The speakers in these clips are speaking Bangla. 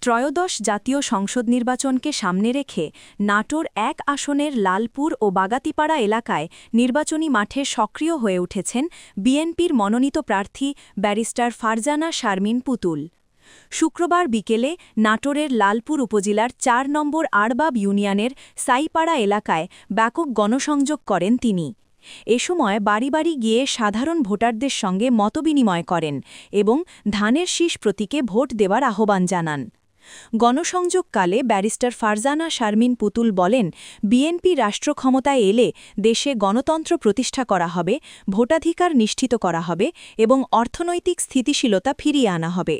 ত্রয়োদশ জাতীয় সংসদ নির্বাচনকে সামনে রেখে নাটোর ১ আসনের লালপুর ও বাগাতিপাড়া এলাকায় নির্বাচনী মাঠে সক্রিয় হয়ে উঠেছেন বিএনপির মনোনীত প্রার্থী ব্যারিস্টার ফারজানা শারমিন পুতুল। শুক্রবার বিকেলে নাটোরের লালপুর উপজেলার ৪ নম্বর আরবাব ইউনিয়নের সাইপাড়া এলাকায় ব্যাপক গণসংযোগ করেন তিনি। এ সময় বাড়ি বাড়ি গিয়ে সাধারণ ভোটারদের সঙ্গে মতবিনিময় করেন এবং ধানের শীষ প্রতীকে ভোট দেওয়ার আহ্বান জানান। গণসংযোগকালে ব্যারিস্টার ফারজানা শারমিন পুতুল বলেন, বিএনপি রাষ্ট্র ক্ষমতায় এলে দেশে গণতন্ত্র প্রতিষ্ঠা করা হবে, ভোটাধিকার নিশ্চিত করা হবে এবং অর্থনৈতিক স্থিতিশীলতা ফিরিয়ে আনা হবে।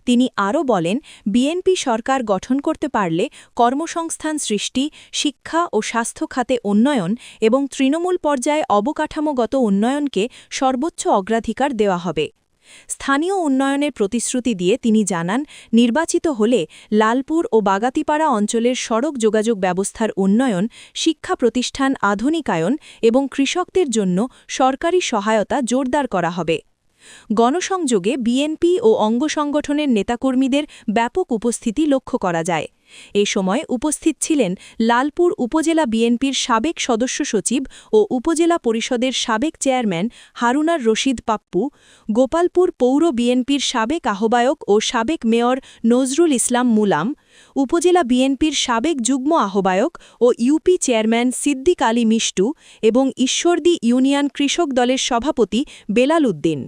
তিনি আরও বলেন, বিএনপি সরকার গঠন করতে পারলে কর্মসংস্থান সৃষ্টি, শিক্ষা ও স্বাস্থ্য খাতে উন্নয়ন এবং তৃণমূল পর্যায়ে অবকাঠামোগত উন্নয়নকে সর্বোচ্চ অগ্রাধিকার দেওয়া হবে। স্থানীয় উন্নয়নের প্রতিশ্রুতি দিয়ে তিনি জানান, নির্বাচিত হলে লালপুর ও বাগাতিপাড়া অঞ্চলের সড়ক যোগাযোগ ব্যবস্থার উন্নয়ন, শিক্ষা প্রতিষ্ঠান আধুনিকায়ন এবং কৃষকদের জন্য সরকারি সহায়তা জোরদার করা হবে। গণসংযোগে বিএনপি ও অঙ্গ সংগঠনের নেতাকর্মীদের ব্যাপক উপস্থিতি লক্ষ্য করা যায়। এ সময় উপস্থিত ছিলেন লালপুর উপজেলা বিএনপির সাবেক সদস্য সচিব ও উপজেলা পরিষদের সাবেক চেয়ারম্যান হারুনার রশিদ পাপ্পু, গোপালপুর পৌর বিএনপির সাবেক আহ্বায়ক ও সাবেক মেয়র নজরুল ইসলাম মুলাম, উপজেলা বিএনপির সাবেক যুগ্ম আহ্বায়ক ও ইউপি চেয়ারম্যান সিদ্দিক আলী মিষ্টু এবং ঈশ্বরদী ইউনিয়ন কৃষক দলের সভাপতি বেলাল উদ্দিন।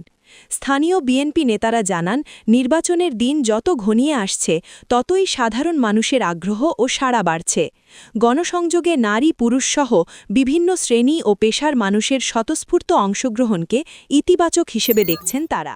স্থানীয় বিএনপি নেতারা জানান, নির্বাচনের দিন যত ঘনিয়ে আসছে ততই সাধারণ মানুষের আগ্রহ ও সাড়া বাড়ছে। গণসংযোগে নারী পুরুষসহ বিভিন্ন শ্রেণী ও পেশার মানুষের স্বতঃস্ফূর্ত অংশগ্রহণকে ইতিবাচক হিসেবে দেখছেন তারা।